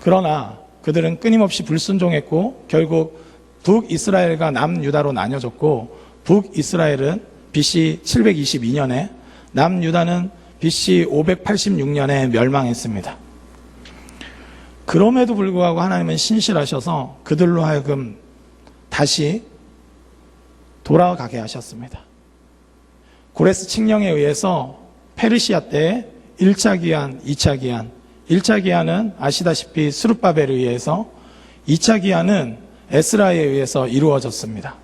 그러나 그들은 끊임없이 불순종했고 결국 북이스라엘과 남유다로 나뉘어졌고, 북이스라엘은 BC 722년에, 남유다는 BC 586년에 멸망했습니다. 그럼에도 불구하고 하나님은 신실하셔서 그들로 하여금 다시 돌아가게 하셨습니다. 고레스 칙령에 의해서 페르시아 때에 1차 기한, 2차 기한, 1차 기한은 아시다시피 스룹바벨에 의해서, 2차 기한은 에스라에 의해서 이루어졌습니다.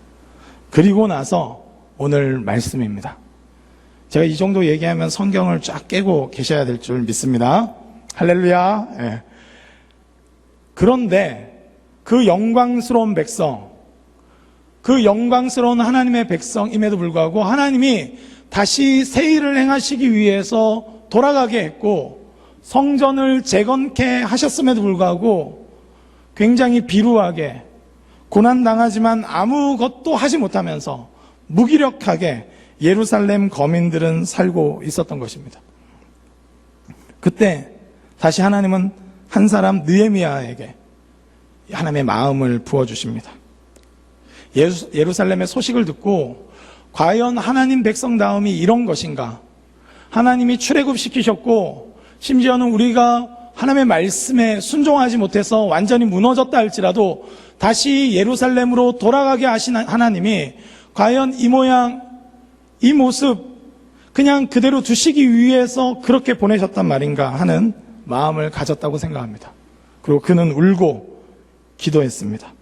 그리고 나서 오늘 말씀입니다. 제가 이 정도 얘기하면 성경을 쫙 깨고 계셔야 될 줄 믿습니다. 할렐루야. 예. 그런데 그 영광스러운 백성, 그 영광스러운 하나님의 백성임에도 불구하고 하나님이 다시 새 일을 행하시기 위해서 돌아가게 했고 성전을 재건케 하셨음에도 불구하고 굉장히 비루하게 고난당하지만 아무것도 하지 못하면서 무기력하게 예루살렘 거민들은 살고 있었던 것입니다. 그때 다시 하나님은 한 사람 느헤미야에게 하나님의 마음을 부어주십니다. 예루살렘의 소식을 듣고 과연 하나님 백성다움이 이런 것인가? 하나님이 출애굽시키셨고 심지어는 우리가 하나님의 말씀에 순종하지 못해서 완전히 무너졌다 할지라도 다시 예루살렘으로 돌아가게 하신 하나님이 과연 이 모양, 이 모습 그냥 그대로 두시기 위해서 그렇게 보내셨단 말인가 하는 마음을 가졌다고 생각합니다. 그리고 그는 울고 기도했습니다.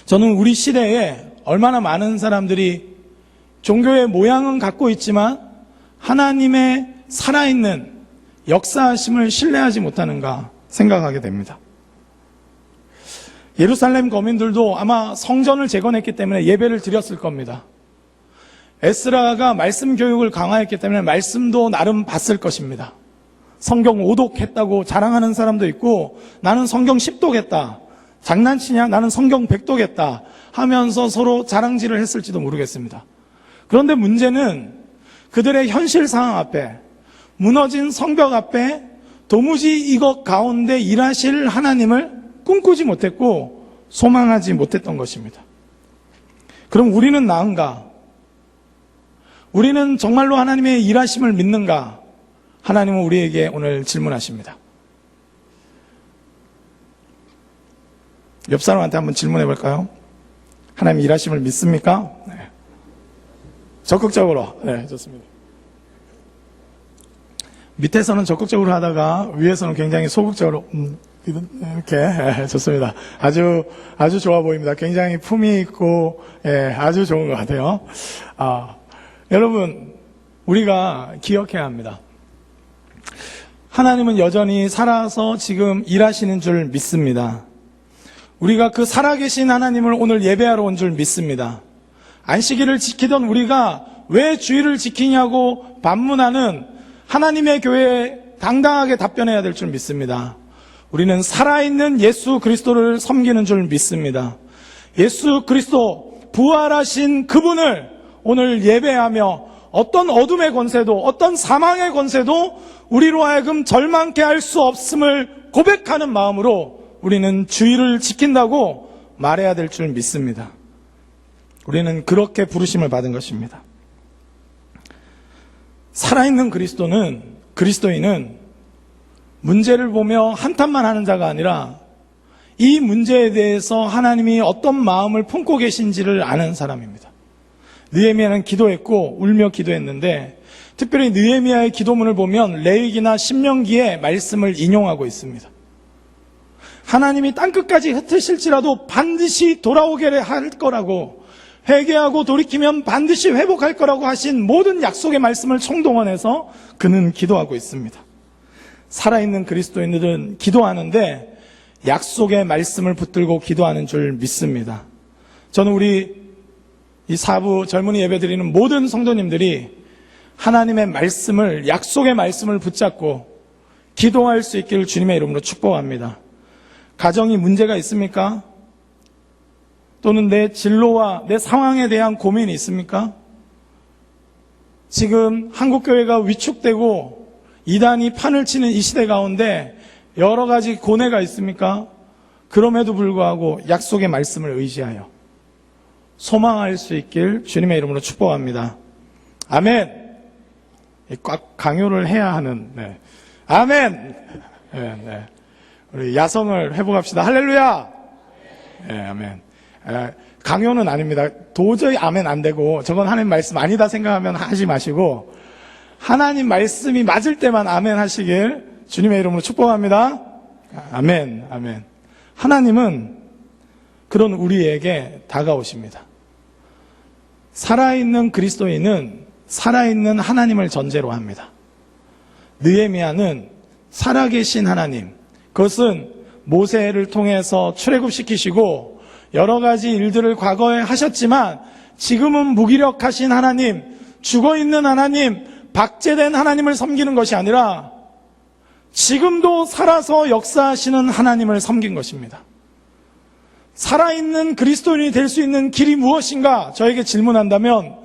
저는 우리 시대에 얼마나 많은 사람들이 종교의 모양은 갖고 있지만 하나님의 살아있는 역사하심을 신뢰하지 못하는가 생각하게 됩니다. 예루살렘 거민들도 아마 성전을 재건했기 때문에 예배를 드렸을 겁니다. 에스라가 말씀 교육을 강화했기 때문에 말씀도 나름 봤을 것입니다. 성경 5독 했다고 자랑하는 사람도 있고 나는 성경 10독 했다. 장난치냐? 나는 성경 100독 했다. 하면서 서로 자랑질을 했을지도 모르겠습니다. 그런데 문제는 그들의 현실 상황 앞에 무너진 성벽 앞에 도무지 이것 가운데 일하실 하나님을 꿈꾸지 못했고 소망하지 못했던 것입니다. 그럼 우리는 나은가? 우리는 정말로 하나님의 일하심을 믿는가? 하나님은 우리에게 오늘 질문하십니다. 옆 사람한테 한번 질문해 볼까요? 하나님 일하심을 믿습니까? 네. 적극적으로. 네, 좋습니다. 밑에서는 적극적으로 하다가 위에서는 굉장히 소극적으로 이렇게. 네, 좋습니다. 아주 좋아 보입니다. 굉장히 품이 있고 아주 좋은 것 같아요. 여러분 우리가 기억해야 합니다. 하나님은 여전히 살아서 지금 일하시는 줄 믿습니다. 우리가 그 살아계신 하나님을 오늘 예배하러 온 줄 믿습니다. 안식일을 지키던 우리가 왜 주일을 지키냐고 반문하는 하나님의 교회에 당당하게 답변해야 될 줄 믿습니다. 우리는 살아있는 예수 그리스도를 섬기는 줄 믿습니다. 예수 그리스도 부활하신 그분을 오늘 예배하며 어떤 어둠의 권세도 어떤 사망의 권세도 우리로 하여금 절망케 할 수 없음을 고백하는 마음으로 우리는 주일을 지킨다고 말해야 될 줄 믿습니다. 우리는 그렇게 부르심을 받은 것입니다. 살아있는 그리스도인은 문제를 보며 한탄만 하는 자가 아니라 이 문제에 대해서 하나님이 어떤 마음을 품고 계신지를 아는 사람입니다. 느헤미야는 기도했고 울며 기도했는데 특별히 느헤미야의 기도문을 보면 레위기나 신명기의 말씀을 인용하고 있습니다. 하나님이 땅끝까지 흩으실지라도 반드시 돌아오게 할 거라고, 회개하고 돌이키면 반드시 회복할 거라고 하신 모든 약속의 말씀을 총동원해서 그는 기도하고 있습니다. 살아있는 그리스도인들은 기도하는데 약속의 말씀을 붙들고 기도하는 줄 믿습니다. 저는 우리 이 사부 젊은이 예배드리는 모든 성도님들이 하나님의 말씀을, 약속의 말씀을 붙잡고 기도할 수 있기를 주님의 이름으로 축복합니다. 가정이 문제가 있습니까? 또는 내 진로와 내 상황에 대한 고민이 있습니까? 지금 한국교회가 위축되고 이단이 판을 치는 이 시대 가운데 여러 가지 고뇌가 있습니까? 그럼에도 불구하고 약속의 말씀을 의지하여 소망할 수 있길 주님의 이름으로 축복합니다. 아멘. 꽉 강요를 해야 하는, 네. 아멘. 네, 네. 우리 야성을 회복합시다. 할렐루야. 네, 아멘. 강요는 아닙니다. 도저히 아멘 안 되고 저건 하나님 말씀 아니다 생각하면 하지 마시고 하나님 말씀이 맞을 때만 아멘 하시길 주님의 이름으로 축복합니다. 아멘. 아멘. 하나님은 그런 우리에게 다가오십니다. 살아있는 그리스도인은 살아있는 하나님을 전제로 합니다. 느헤미야는 살아계신 하나님, 그것은 모세를 통해서 출애굽시키시고 여러 가지 일들을 과거에 하셨지만 지금은 무기력하신 하나님, 죽어있는 하나님, 박제된 하나님을 섬기는 것이 아니라 지금도 살아서 역사하시는 하나님을 섬긴 것입니다. 살아있는 그리스도인이 될 수 있는 길이 무엇인가 저에게 질문한다면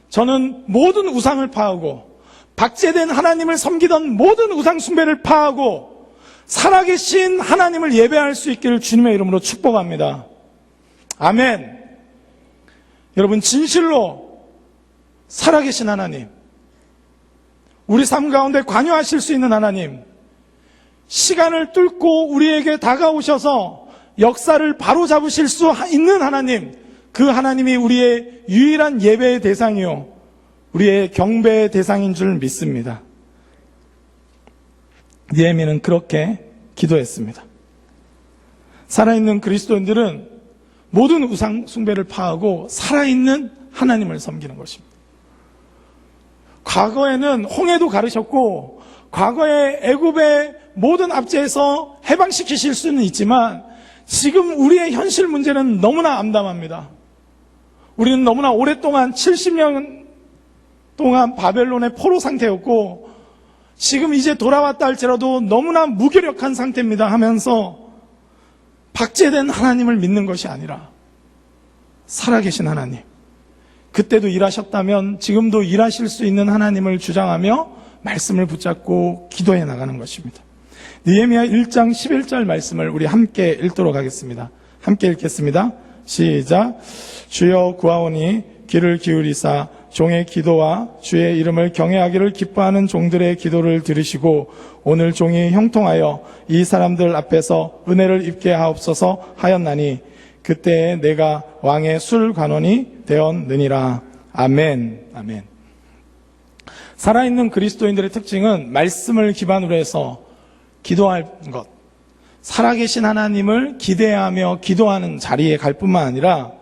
저는 모든 우상을 파하고 박제된 하나님을 섬기던 모든 우상 숭배를 파하고 살아계신 하나님을 예배할 수 있기를 주님의 이름으로 축복합니다. 아멘. 여러분, 진실로 살아계신 하나님, 우리 삶 가운데 관여하실 수 있는 하나님, 시간을 뚫고 우리에게 다가오셔서 역사를 바로잡으실 수 있는 하나님, 그 하나님이 우리의 유일한 예배의 대상이요 우리의 경배의 대상인 줄 믿습니다. 느헤미야는 그렇게 기도했습니다. 살아있는 그리스도인들은 모든 우상 숭배를 파하고 살아있는 하나님을 섬기는 것입니다. 과거에는 홍해도 가르셨고 과거에 애굽의 모든 압제에서 해방시키실 수는 있지만 지금 우리의 현실 문제는 너무나 암담합니다. 우리는 너무나 오랫동안 70년 동안 바벨론의 포로 상태였고 지금 이제 돌아왔다 할지라도 너무나 무기력한 상태입니다 하면서 박제된 하나님을 믿는 것이 아니라 살아계신 하나님, 그때도 일하셨다면 지금도 일하실 수 있는 하나님을 주장하며 말씀을 붙잡고 기도해 나가는 것입니다. 느헤미야 1장 11절 말씀을 우리 함께 읽도록 하겠습니다. 함께 읽겠습니다. 시작. 주여 구하오니 귀를 기울이사 종의 기도와 주의 이름을 경외하기를 기뻐하는 종들의 기도를 들으시고 오늘 종이 형통하여 이 사람들 앞에서 은혜를 입게 하옵소서 하였나니 그때에 내가 왕의 술관원이 되었느니라. 아멘. 아멘. 살아있는 그리스도인들의 특징은 말씀을 기반으로 해서 기도할 것, 살아계신 하나님을 기대하며 기도하는 자리에 갈 뿐만 아니라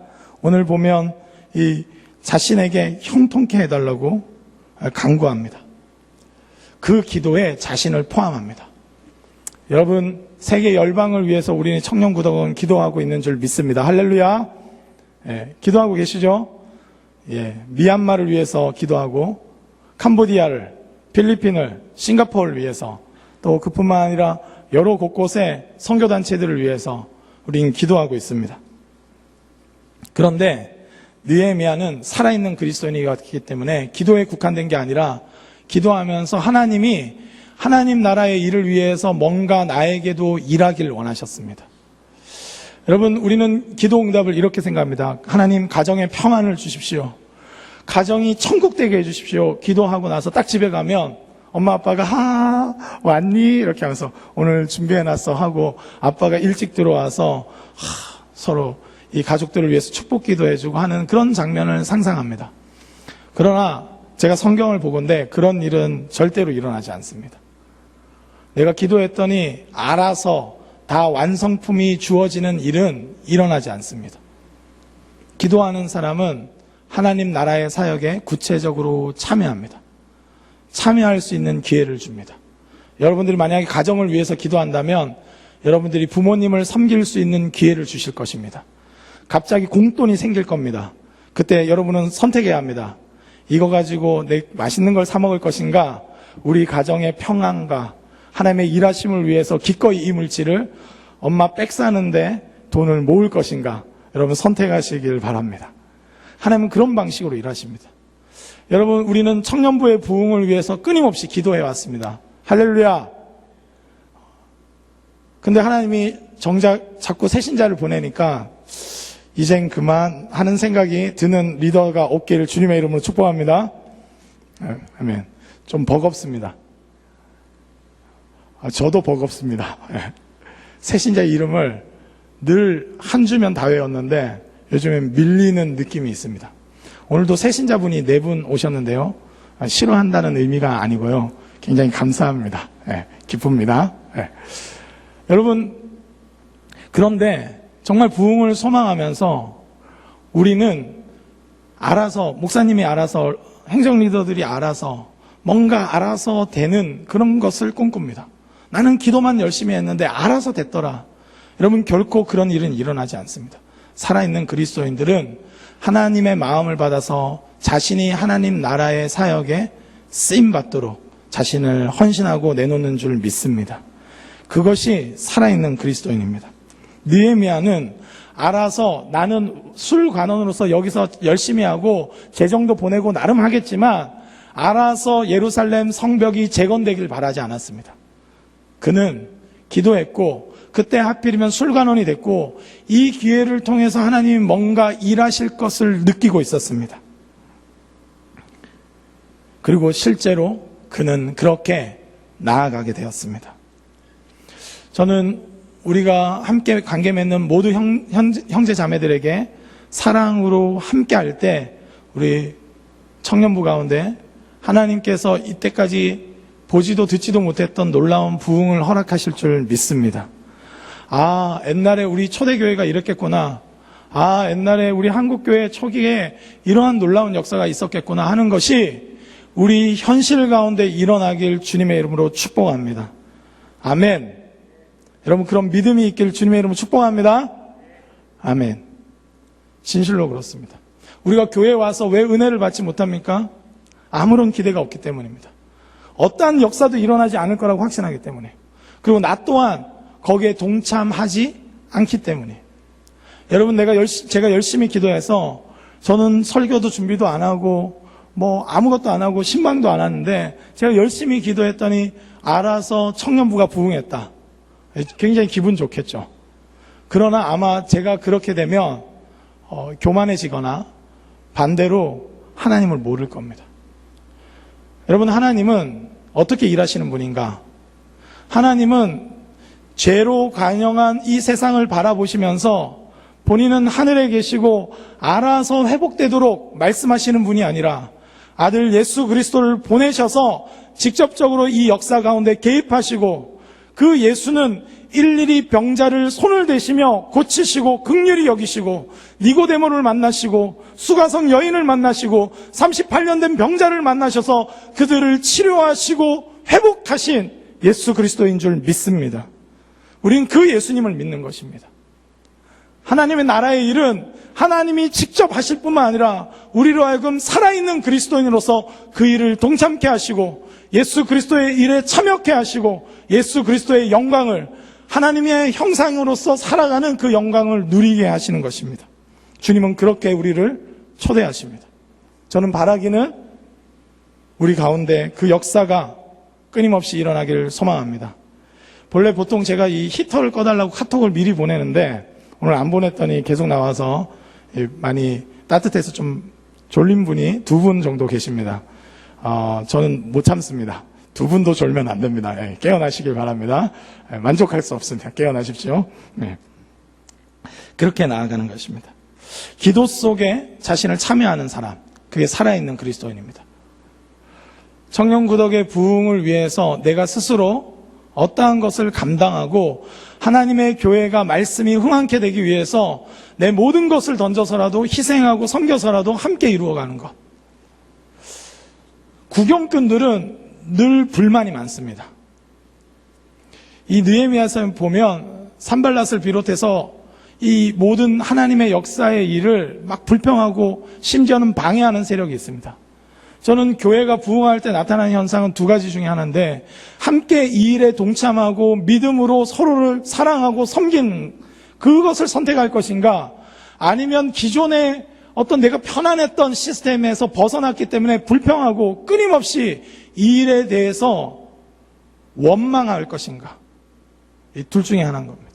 오늘 보면 이 자신에게 형통케 해달라고 간구합니다. 그 기도에 자신을 포함합니다. 여러분, 세계 열방을 위해서 우리는 청년구덕은 기도하고 있는 줄 믿습니다. 할렐루야. 예, 기도하고 계시죠? 예, 미얀마를 위해서 기도하고 캄보디아를, 필리핀을, 싱가포르를 위해서 또 그뿐만 아니라 여러 곳곳에 선교단체들을 위해서 우리는 기도하고 있습니다. 그런데 느헤미야는 살아있는 그리스도인이었기 때문에 기도에 국한된 게 아니라 기도하면서 하나님이 하나님 나라의 일을 위해서 뭔가 나에게도 일하길 원하셨습니다. 여러분, 우리는 기도 응답을 이렇게 생각합니다. 하나님, 가정에 평안을 주십시오. 가정이 천국 되게 해주십시오. 기도하고 나서 딱 집에 가면 엄마 아빠가 왔니? 이렇게 하면서 오늘 준비해놨어 하고 아빠가 일찍 들어와서 서로 이 가족들을 위해서 축복 기도해주고 하는 그런 장면을 상상합니다. 그러나 제가 성경을 보건대 그런 일은 절대로 일어나지 않습니다. 내가 기도했더니 알아서 다 완성품이 주어지는 일은 일어나지 않습니다. 기도하는 사람은 하나님 나라의 사역에 구체적으로 참여합니다. 참여할 수 있는 기회를 줍니다. 여러분들이 만약에 가정을 위해서 기도한다면 여러분들이 부모님을 섬길 수 있는 기회를 주실 것입니다. 갑자기 공돈이 생길 겁니다. 그때 여러분은 선택해야 합니다. 이거 가지고 내 맛있는 걸 사 먹을 것인가, 우리 가정의 평안과 하나님의 일하심을 위해서 기꺼이 이 물질을 엄마 백 사는데 돈을 모을 것인가, 여러분 선택하시길 바랍니다. 하나님은 그런 방식으로 일하십니다. 여러분, 우리는 청년부의 부흥을 위해서 끊임없이 기도해 왔습니다. 할렐루야. 근데 하나님이 정작 자꾸 새신자를 보내니까 이젠 그만 하는 생각이 드는 리더가 없기를 주님의 이름으로 축복합니다. 아멘. 좀 버겁습니다. 저도 버겁습니다. 새신자의 이름을 늘 한 주면 다 외웠는데 요즘엔 밀리는 느낌이 있습니다. 오늘도 새신자분이 4분 오셨는데요. 싫어한다는 의미가 아니고요. 굉장히 감사합니다. 기쁩니다. 여러분, 그런데 정말 부흥을 소망하면서 우리는 알아서, 목사님이 알아서, 행정 리더들이 알아서, 뭔가 알아서 되는 그런 것을 꿈꿉니다. 나는 기도만 열심히 했는데 알아서 됐더라. 여러분, 결코 그런 일은 일어나지 않습니다. 살아있는 그리스도인들은 하나님의 마음을 받아서 자신이 하나님 나라의 사역에 쓰임받도록 자신을 헌신하고 내놓는 줄 믿습니다. 그것이 살아있는 그리스도인입니다. 느헤미야는 알아서 나는 술관원으로서 여기서 열심히 하고 재정도 보내고 나름 하겠지만 알아서 예루살렘 성벽이 재건되길 바라지 않았습니다. 그는 기도했고 그때 하필이면 술관원이 됐고 이 기회를 통해서 하나님이 뭔가 일하실 것을 느끼고 있었습니다. 그리고 실제로 그는 그렇게 나아가게 되었습니다. 저는 우리가 함께 관계 맺는 모두 형제 자매들에게 사랑으로 함께 할 때 우리 청년부 가운데 하나님께서 이때까지 보지도 듣지도 못했던 놀라운 부흥을 허락하실 줄 믿습니다. 아, 옛날에 우리 초대교회가 이랬겠구나. 아, 옛날에 우리 한국교회 초기에 이러한 놀라운 역사가 있었겠구나 하는 것이 우리 현실 가운데 일어나길 주님의 이름으로 축복합니다. 아멘. 여러분, 그런 믿음이 있길 주님의 이름으로 축복합니다. 아멘. 진실로 그렇습니다. 우리가 교회에 와서 왜 은혜를 받지 못합니까? 아무런 기대가 없기 때문입니다. 어떠한 역사도 일어나지 않을 거라고 확신하기 때문에, 그리고 나 또한 거기에 동참하지 않기 때문에. 여러분, 제가 열심히 기도해서 저는 설교도 준비도 안 하고 아무것도 안 하고 신방도 안 하는데 제가 열심히 기도했더니 알아서 청년부가 부흥했다. 굉장히 기분 좋겠죠. 그러나 아마 제가 그렇게 되면 교만해지거나 반대로 하나님을 모를 겁니다. 여러분, 하나님은 어떻게 일하시는 분인가? 하나님은 죄로 관영한 이 세상을 바라보시면서 본인은 하늘에 계시고 알아서 회복되도록 말씀하시는 분이 아니라 아들 예수 그리스도를 보내셔서 직접적으로 이 역사 가운데 개입하시고, 그 예수는 일일이 병자를 손을 대시며 고치시고 긍휼히 여기시고 니고데모를 만나시고 수가성 여인을 만나시고 38년 된 병자를 만나셔서 그들을 치료하시고 회복하신 예수 그리스도인 줄 믿습니다. 우린 그 예수님을 믿는 것입니다. 하나님의 나라의 일은 하나님이 직접 하실 뿐만 아니라 우리로 하여금 살아있는 그리스도인으로서 그 일을 동참케 하시고 예수 그리스도의 일에 참여케 하시고 예수 그리스도의 영광을, 하나님의 형상으로서 살아가는 그 영광을 누리게 하시는 것입니다. 주님은 그렇게 우리를 초대하십니다. 저는 바라기는 우리 가운데 그 역사가 끊임없이 일어나기를 소망합니다. 본래 보통 제가 이 히터를 꺼달라고 카톡을 미리 보내는데 오늘 안 보냈더니 계속 나와서 많이 따뜻해서 좀 졸린 분이 2분 정도 계십니다. 저는 못 참습니다. 2분도 졸면 안 됩니다. 깨어나시길 바랍니다. 만족할 수 없습니다. 깨어나십시오. 그렇게 나아가는 것입니다. 기도 속에 자신을 참여하는 사람, 그게 살아있는 그리스도인입니다. 청년구덕의 부흥을 위해서 내가 스스로 어떠한 것을 감당하고 하나님의 교회가 말씀이 흥황케 되기 위해서 내 모든 것을 던져서라도 희생하고 섬겨서라도 함께 이루어가는 것. 구경꾼들은 늘 불만이 많습니다. 이 느헤미야서 보면 산발랏을 비롯해서 이 모든 하나님의 역사의 일을 막 불평하고 심지어는 방해하는 세력이 있습니다. 저는 교회가 부흥할 때 나타나는 현상은 2가지 중에 하나인데, 함께 이 일에 동참하고 믿음으로 서로를 사랑하고 섬기는 그것을 선택할 것인가, 아니면 기존의 어떤 내가 편안했던 시스템에서 벗어났기 때문에 불평하고 끊임없이 이 일에 대해서 원망할 것인가. 이 둘 중에 하나인 겁니다.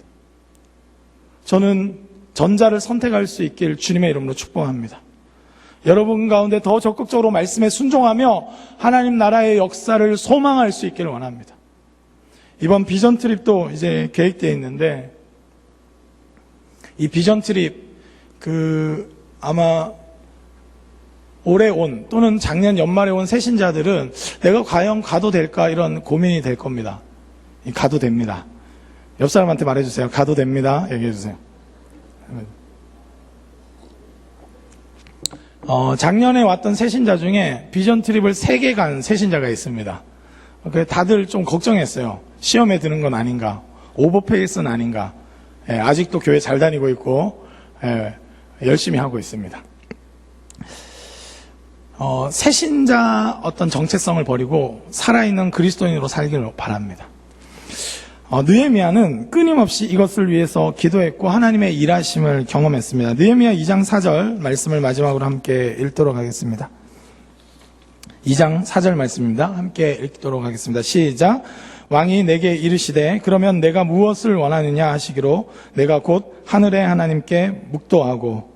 저는 전자를 선택할 수 있길 주님의 이름으로 축복합니다. 여러분 가운데 더 적극적으로 말씀에 순종하며 하나님 나라의 역사를 소망할 수 있기를 원합니다. 이번 비전 트립도 이제 계획되어 있는데, 이 비전 트립 아마 올해 온 또는 작년 연말에 온 새신자들은 내가 과연 가도 될까 이런 고민이 될 겁니다. 가도 됩니다. 옆 사람한테 말해주세요. 가도 됩니다. 얘기해주세요. 작년에 왔던 새신자 중에 비전 트립을 3개 간 새신자가 있습니다. 다들 좀 걱정했어요. 시험에 드는 건 아닌가, 오버페이스는 아닌가. 아직도 교회 잘 다니고 있고 열심히 하고 있습니다. 새신자 어떤 정체성을 버리고 살아있는 그리스도인으로 살기를 바랍니다. 느헤미야는 끊임없이 이것을 위해서 기도했고 하나님의 일하심을 경험했습니다. 느헤미야 2장 4절 말씀을 마지막으로 함께 읽도록 하겠습니다. 2장 4절 말씀입니다. 함께 읽도록 하겠습니다. 시작. 왕이 내게 이르시되 그러면 내가 무엇을 원하느냐 하시기로 내가 곧 하늘의 하나님께 묵도하고.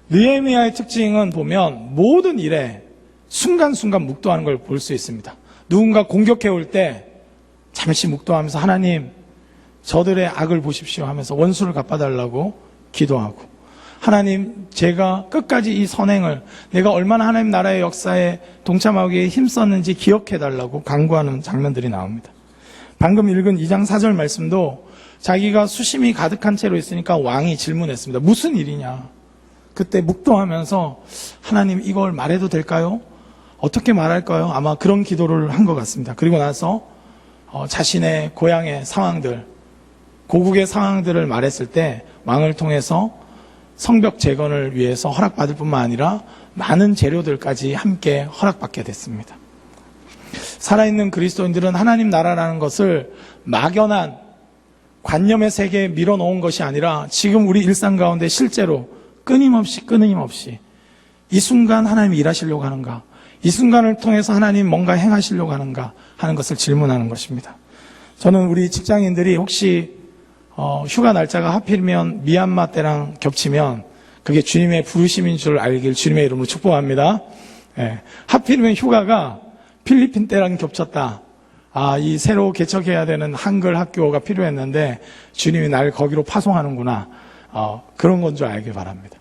느헤미야의 특징은 보면 모든 일에 순간순간 묵도하는 걸 볼 수 있습니다. 누군가 공격해 올 때 잠시 묵도하면서 하나님 저들의 악을 보십시오 하면서 원수를 갚아달라고 기도하고, 하나님 제가 끝까지 이 선행을 내가 얼마나 하나님 나라의 역사에 동참하기에 힘썼는지 기억해달라고 간구하는 장면들이 나옵니다. 방금 읽은 2장 4절 말씀도 자기가 수심이 가득한 채로 있으니까 왕이 질문했습니다. 무슨 일이냐. 그때 묵도하면서 하나님 이걸 말해도 될까요? 어떻게 말할까요? 아마 그런 기도를 한 것 같습니다. 그리고 나서 자신의 고향의 상황들, 고국의 상황들을 말했을 때 왕을 통해서 성벽 재건을 위해서 허락받을 뿐만 아니라 많은 재료들까지 함께 허락받게 됐습니다. 살아있는 그리스도인들은 하나님 나라라는 것을 막연한 관념의 세계에 밀어놓은 것이 아니라 지금 우리 일상 가운데 실제로 끊임없이 이 순간 하나님이 일하시려고 하는가, 이 순간을 통해서 하나님 뭔가 행하시려고 하는가 하는 것을 질문하는 것입니다. 저는 우리 직장인들이 혹시 휴가 날짜가 하필이면 미얀마 때랑 겹치면 그게 주님의 부르심인 줄 알길 주님의 이름으로 축복합니다. 하필이면 휴가가 필리핀 때랑 겹쳤다. 이 새로 개척해야 되는 한글 학교가 필요했는데 주님이 날 거기로 파송하는구나. 그런 건 줄 알길 바랍니다.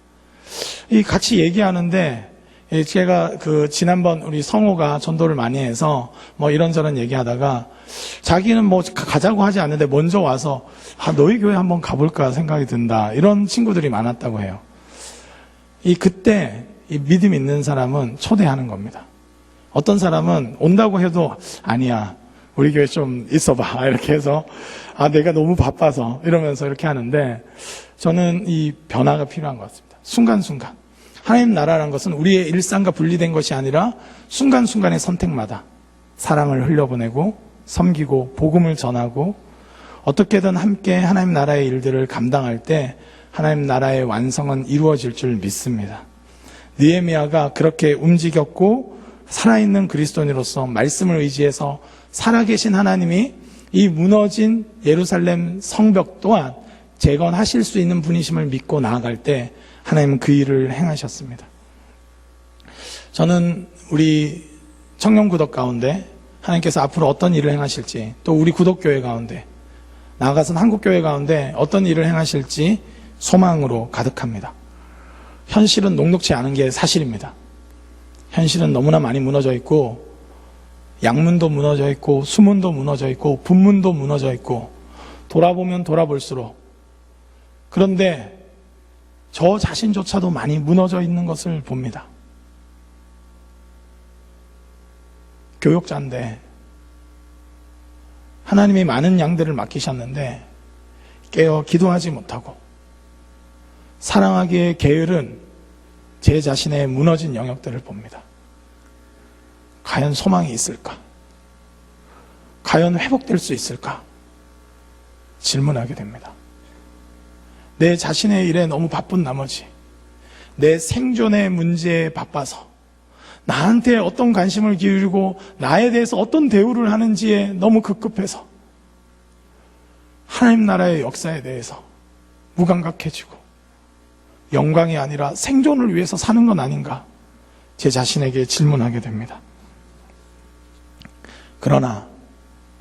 같이 얘기하는데 제가 지난번 우리 성호가 전도를 많이 해서 이런저런 얘기하다가 자기는 가자고 하지 않는데 먼저 와서 너희 교회 한번 가볼까 생각이 든다. 이런 친구들이 많았다고 해요. 그때 믿음 있는 사람은 초대하는 겁니다. 어떤 사람은 온다고 해도 아니야. 우리 교회 좀 있어봐. 이렇게 해서 내가 너무 바빠서 이러면서 이렇게 하는데 저는 이 변화가 필요한 것 같습니다. 순간순간. 하나님 나라라는 것은 우리의 일상과 분리된 것이 아니라 순간순간의 선택마다 사랑을 흘려보내고 섬기고 복음을 전하고 어떻게든 함께 하나님 나라의 일들을 감당할 때 하나님 나라의 완성은 이루어질 줄 믿습니다. 느헤미야가 그렇게 움직였고 살아있는 그리스도인으로서 말씀을 의지해서 살아계신 하나님이 이 무너진 예루살렘 성벽 또한 재건하실 수 있는 분이심을 믿고 나아갈 때 하나님은 그 일을 행하셨습니다. 저는 우리 청년 구독 가운데 하나님께서 앞으로 어떤 일을 행하실지, 또 우리 구독교회 가운데, 나아가서는 한국교회 가운데 어떤 일을 행하실지 소망으로 가득합니다. 현실은 녹록지 않은 게 사실입니다. 현실은 너무나 많이 무너져 있고 양문도 무너져 있고 수문도 무너져 있고 분문도 무너져 있고 돌아보면 돌아볼수록, 그런데 저 자신조차도 많이 무너져 있는 것을 봅니다. 교육자인데 하나님이 많은 양들을 맡기셨는데 깨어 기도하지 못하고 사랑하기에 게으른 제 자신의 무너진 영역들을 봅니다. 과연 소망이 있을까? 과연 회복될 수 있을까? 질문하게 됩니다. 내 자신의 일에 너무 바쁜 나머지 내 생존의 문제에 바빠서 나한테 어떤 관심을 기울이고 나에 대해서 어떤 대우를 하는지에 너무 급급해서 하나님 나라의 역사에 대해서 무감각해지고 영광이 아니라 생존을 위해서 사는 건 아닌가 제 자신에게 질문하게 됩니다. 그러나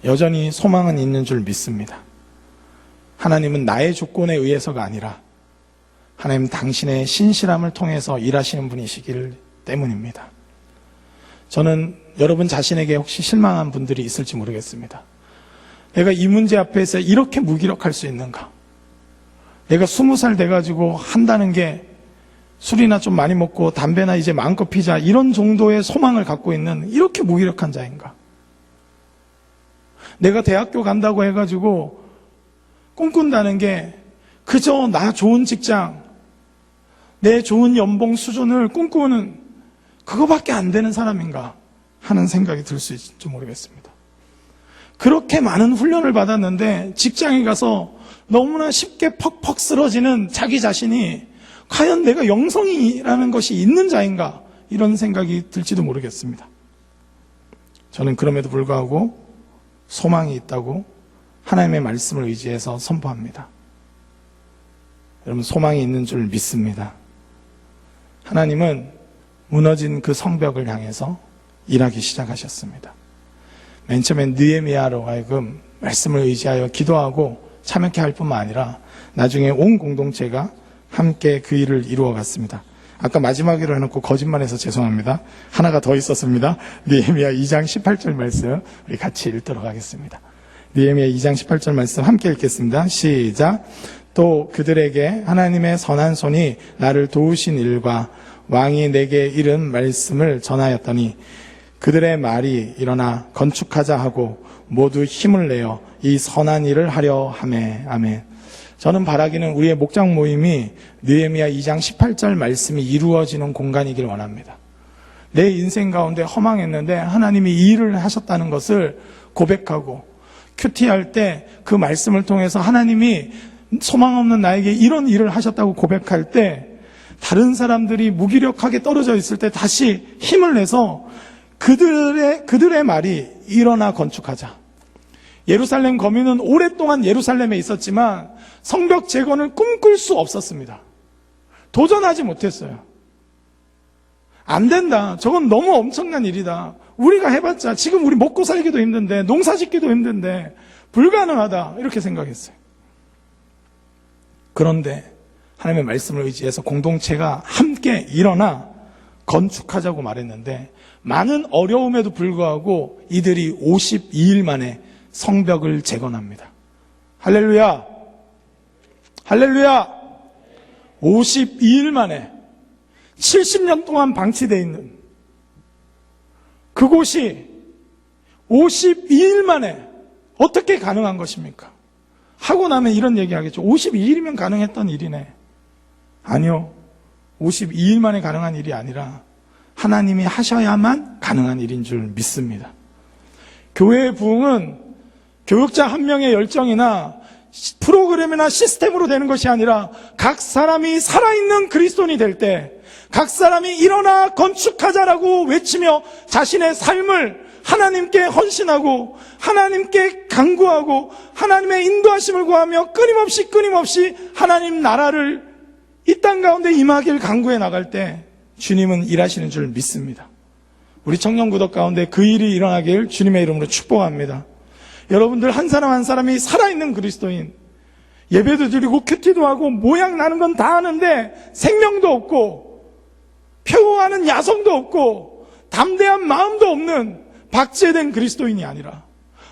여전히 소망은 있는 줄 믿습니다. 하나님은 나의 조건에 의해서가 아니라 하나님 당신의 신실함을 통해서 일하시는 분이시기 때문입니다. 저는 여러분 자신에게 혹시 실망한 분들이 있을지 모르겠습니다. 내가 이 문제 앞에서 이렇게 무기력할 수 있는가? 내가 20살 돼가지고 한다는 게 술이나 좀 많이 먹고 담배나 이제 마음껏 피자 이런 정도의 소망을 갖고 있는 이렇게 무기력한 자인가? 내가 대학교 간다고 해가지고 꿈꾼다는 게 그저 나 좋은 직장, 내 좋은 연봉 수준을 꿈꾸는 그거밖에 안 되는 사람인가 하는 생각이 들 수 있을지 모르겠습니다. 그렇게 많은 훈련을 받았는데 직장에 가서 너무나 쉽게 퍽퍽 쓰러지는 자기 자신이 과연 내가 영성이라는 것이 있는 자인가 이런 생각이 들지도 모르겠습니다. 저는 그럼에도 불구하고 소망이 있다고 하나님의 말씀을 의지해서 선포합니다. 여러분 소망이 있는 줄 믿습니다. 하나님은 무너진 그 성벽을 향해서 일하기 시작하셨습니다. 맨 처음엔 느헤미야로 하여금 말씀을 의지하여 기도하고 참여케 할 뿐만 아니라 나중에 온 공동체가 함께 그 일을 이루어 갔습니다. 아까 마지막으로 해놓고 거짓말해서 죄송합니다. 하나가 더 있었습니다. 느헤미야 2장 18절 말씀 우리 같이 읽도록 하겠습니다. 느헤미야 2장 18절 말씀 함께 읽겠습니다. 시작. 또 그들에게 하나님의 선한 손이 나를 도우신 일과 왕이 내게 이른 말씀을 전하였더니 그들의 말이 일어나 건축하자 하고 모두 힘을 내어 이 선한 일을 하려 하매. 아멘. 저는 바라기는 우리의 목장 모임이 느헤미야 2장 18절 말씀이 이루어지는 공간이길 원합니다. 내 인생 가운데 허망했는데 하나님이 이 일을 하셨다는 것을 고백하고 큐티할 때 그 말씀을 통해서 하나님이 소망 없는 나에게 이런 일을 하셨다고 고백할 때 다른 사람들이 무기력하게 떨어져 있을 때 다시 힘을 내서 그들의 말이 일어나 건축하자. 예루살렘 거민은 오랫동안 예루살렘에 있었지만 성벽 재건을 꿈꿀 수 없었습니다. 도전하지 못했어요. 안 된다. 저건 너무 엄청난 일이다. 우리가 해봤자 지금 우리 먹고 살기도 힘든데 농사 짓기도 힘든데 불가능하다. 이렇게 생각했어요. 그런데 하나님의 말씀을 의지해서 공동체가 함께 일어나 건축하자고 말했는데 많은 어려움에도 불구하고 이들이 52일 만에 성벽을 재건합니다. 할렐루야! 할렐루야! 52일 만에 70년 동안 방치되어 있는 그곳이 52일 만에 어떻게 가능한 것입니까? 하고 나면 이런 얘기 하겠죠. 52일이면 가능했던 일이네. 아니요. 52일 만에 가능한 일이 아니라 하나님이 하셔야만 가능한 일인 줄 믿습니다. 교회의 부흥은 교육자 한 명의 열정이나 프로그램이나 시스템으로 되는 것이 아니라 각 사람이 살아있는 그리스도인이 될 때 각 사람이 일어나 건축하자라고 외치며 자신의 삶을 하나님께 헌신하고 하나님께 간구하고 하나님의 인도하심을 구하며 끊임없이 하나님 나라를 이 땅 가운데 임하길 간구해 나갈 때 주님은 일하시는 줄 믿습니다. 우리 청년구덕 가운데 그 일이 일어나길 주님의 이름으로 축복합니다. 여러분들 한 사람 한 사람이 살아있는 그리스도인, 예배도 드리고 큐티도 하고 모양 나는 건 다 하는데 생명도 없고 표하는 야성도 없고 담대한 마음도 없는 박제된 그리스도인이 아니라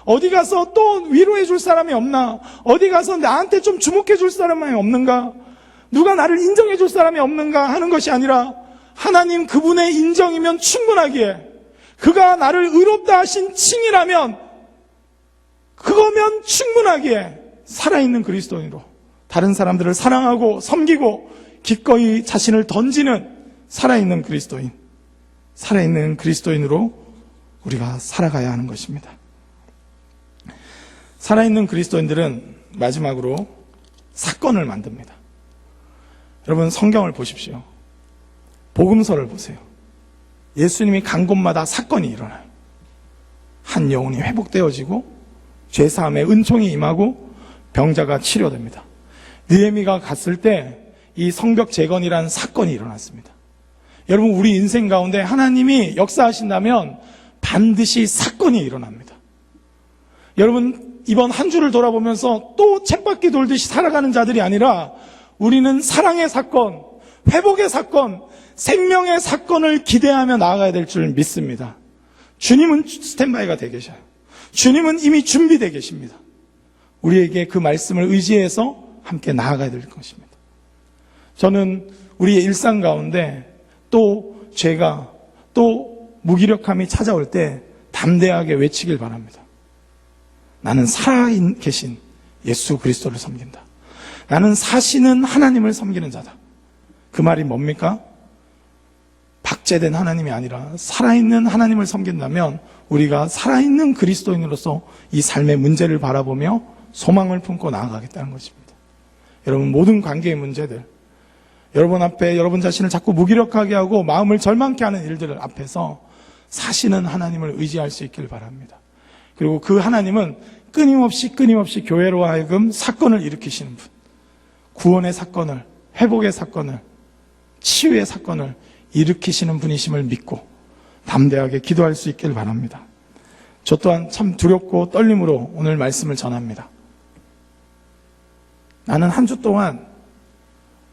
어디 가서 또 위로해 줄 사람이 없나? 어디 가서 나한테 좀 주목해 줄 사람이 없는가? 누가 나를 인정해 줄 사람이 없는가 하는 것이 아니라 하나님 그분의 인정이면 충분하기에 그가 나를 의롭다 하신 칭이라면 그거면 충분하기에 살아있는 그리스도인으로 다른 사람들을 사랑하고 섬기고 기꺼이 자신을 던지는 살아있는 그리스도인, 살아있는 그리스도인으로 우리가 살아가야 하는 것입니다. 살아있는 그리스도인들은 마지막으로 사건을 만듭니다. 여러분 성경을 보십시오. 복음서를 보세요. 예수님이 간 곳마다 사건이 일어나요. 한 영혼이 회복되어지고 죄사함의 은총이 임하고 병자가 치료됩니다. 느헤미가 갔을 때 이 성벽 재건이라는 사건이 일어났습니다. 여러분, 우리 인생 가운데 하나님이 역사하신다면 반드시 사건이 일어납니다. 여러분, 이번 한 주를 돌아보면서 또 쳇바퀴 돌듯이 살아가는 자들이 아니라 우리는 사랑의 사건, 회복의 사건, 생명의 사건을 기대하며 나아가야 될 줄 믿습니다. 주님은 스탠바이가 되어 계셔요. 주님은 이미 준비되어 계십니다. 우리에게 그 말씀을 의지해서 함께 나아가야 될 것입니다. 저는 우리의 일상 가운데 또 죄가 또 무기력함이 찾아올 때 담대하게 외치길 바랍니다. 나는 살아계신 예수 그리스도를 섬긴다. 나는 사시는 하나님을 섬기는 자다. 그 말이 뭡니까? 박제된 하나님이 아니라 살아있는 하나님을 섬긴다면 우리가 살아있는 그리스도인으로서 이 삶의 문제를 바라보며 소망을 품고 나아가겠다는 것입니다. 여러분, 모든 관계의 문제들, 여러분 앞에 여러분 자신을 자꾸 무기력하게 하고 마음을 절망케 하는 일들 앞에서 사시는 하나님을 의지할 수 있기를 바랍니다. 그리고 그 하나님은 끊임없이 교회로 하여금 사건을 일으키시는 분, 구원의 사건을, 회복의 사건을, 치유의 사건을 일으키시는 분이심을 믿고 담대하게 기도할 수 있기를 바랍니다. 저 또한 참 두렵고 떨림으로 오늘 말씀을 전합니다. 나는 한 주 동안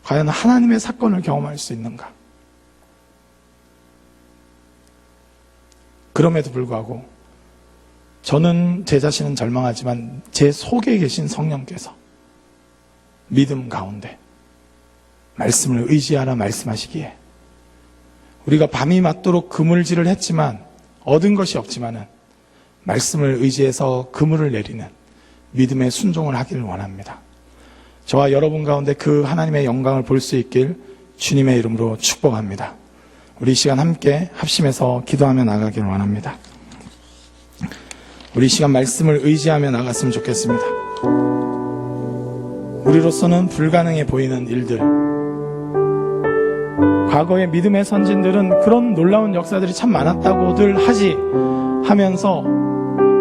과연 하나님의 사건을 경험할 수 있는가? 그럼에도 불구하고 저는 제 자신은 절망하지만 제 속에 계신 성령께서 믿음 가운데 말씀을 의지하라 말씀하시기에 우리가 밤이 맞도록 그물질을 했지만 얻은 것이 없지만은 말씀을 의지해서 그물을 내리는 믿음의 순종을 하기를 원합니다. 저와 여러분 가운데 그 하나님의 영광을 볼 수 있길 주님의 이름으로 축복합니다. 우리 이 시간 함께 합심해서 기도하며 나가기를 원합니다. 우리 이 시간 말씀을 의지하며 나갔으면 좋겠습니다. 우리로서는 불가능해 보이는 일들, 과거의 믿음의 선진들은 그런 놀라운 역사들이 참 많았다고들 하면서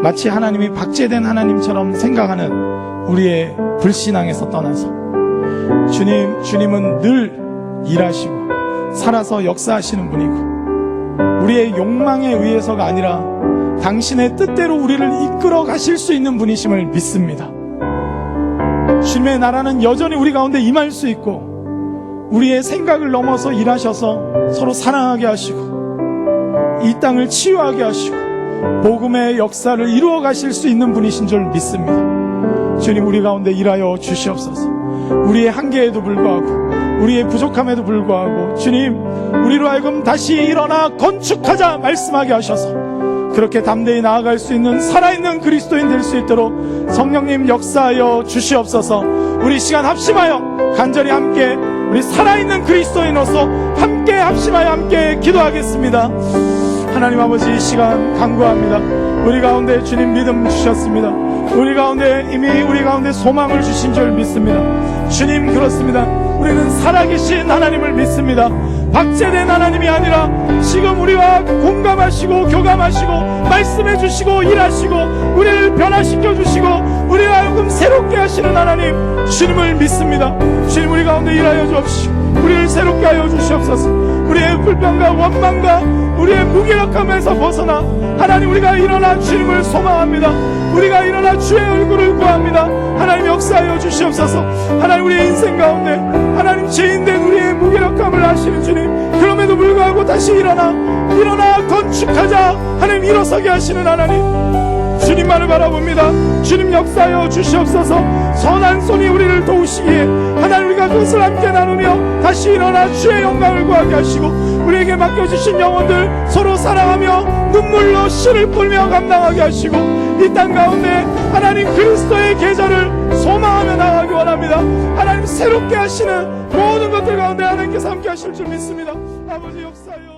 마치 하나님이 박제된 하나님처럼 생각하는 우리의 불신앙에서 떠나서 주님은 늘 일하시고 살아서 역사하시는 분이고 우리의 욕망에 의해서가 아니라 당신의 뜻대로 우리를 이끌어 가실 수 있는 분이심을 믿습니다. 주님의 나라는 여전히 우리 가운데 임할 수 있고 우리의 생각을 넘어서 일하셔서 서로 사랑하게 하시고 이 땅을 치유하게 하시고 복음의 역사를 이루어 가실 수 있는 분이신 줄 믿습니다. 주님, 우리 가운데 일하여 주시옵소서. 우리의 한계에도 불구하고 우리의 부족함에도 불구하고 주님, 우리로 하여금 다시 일어나 건축하자 말씀하게 하셔서 그렇게 담대히 나아갈 수 있는 살아있는 그리스도인 될 수 있도록 성령님 역사하여 주시옵소서. 우리 시간 합심하여 간절히 함께 우리 살아있는 그리스도인으로서 함께 합심하여 함께 기도하겠습니다. 하나님 아버지, 이 시간 간구합니다. 우리 가운데 주님 믿음 주셨습니다. 우리 가운데 이미 우리 가운데 소망을 주신 줄 믿습니다. 주님, 그렇습니다. 우리는 살아계신 하나님을 믿습니다. 박제된 하나님이 아니라 지금 우리와 공감하시고 교감하시고 말씀해 주시고 일하시고 우리를 변화시켜 주시고 우리를 하여금 새롭게 하시는 하나님, 주님을 믿습니다. 주님, 우리 가운데 일하여 주옵시고 우리를 새롭게 하여 주시옵소서. 우리의 불평과 원망과 우리의 무기력함에서 벗어나 하나님, 우리가 일어나 주님을 소망합니다. 우리가 일어나 주의 얼굴을 구합니다. 하나님, 역사하여 주시옵소서. 하나님, 우리의 인생 가운데 하나님 죄인된 우리의 무기력함을 아시는 주님, 그럼에도 불구하고 다시 일어나 건축하자 하나님 일어서게 하시는 하나님, 주님만을 바라봅니다. 주님, 역사하여 주시옵소서. 선한 손이 우리를 도우시기에 하나님, 우리가 그것을 함께 나누며 다시 일어나 주의 영광을 구하게 하시고 우리에게 맡겨주신 영혼들 서로 사랑하며 눈물로 씨를 뿌리며 감당하게 하시고 이 땅 가운데 하나님 그리스도의 계절을 소망하며 나가기 원합니다. 하나님, 새롭게 하시는 모든 것들 가운데 하나님께서 함께 하실 줄 믿습니다. 아버지, 역사하여